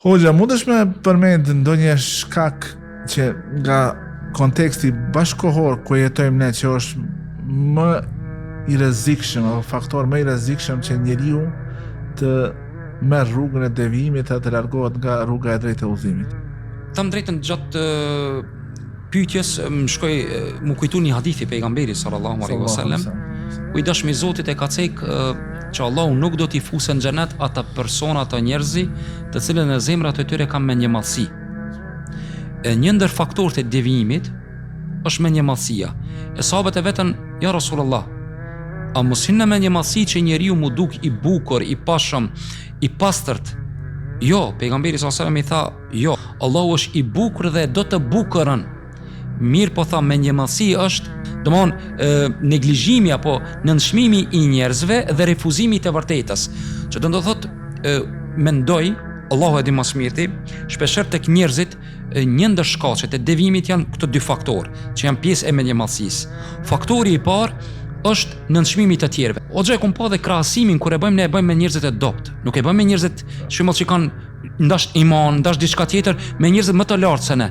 Hoxha, mundesh me përmend ndonjë shkak që nga konteksti bashkohor ku jetojmë ne që është më i rrezikshëm, apo faktor më i rrezikshëm që njeriu të merr rrugën e devijimit e të largohet nga rruga e drejtë e udhëzimit? Tham drejtën gjatë pyetjes më kujtu një hadith i pejgamberit sallallahu alaihi wasallam, ku i dashmi Zotit e ka cekë që Allahu nuk do t'i fusë në xhenet ata persona, ata njerëzi, të cilën në zemrat e tyre kanë menjëmallësi. Një ndër faktorët e devijimit është menjëmallësia. E sahabët e vetën, ja Rasulullah, a mos hin në menjëmallësi që njeriu mu duk i bukur, i pashëm, i pastërt? Jo, pejgamberi sallallahu alaihi wasallam i tha, jo, Allahu është i bukur dhe do të bukurën. Mirë po tha, menjëmallësi është neglizhimi apo nënshmimi i njerëzve dhe refuzimi të vërtetës. Që do të thotë, mendoj, Allahu e di më së miri, shpeshherë tek njerëzit një ndër shkaqet e devijimit janë këto dy faktorë, që janë pjesë e menjëmallësisë. Faktori i parë është nënshmimi të tjerëve. Hoxha, kum pa dhe krahasimin kur e bëjmë, ne e bëjmë me njerëzit e dobët. Nuk e bëjmë me njerëzit që kanë ndash iman, ndash diçka tjetër, me njerëzit më të lartë se ne.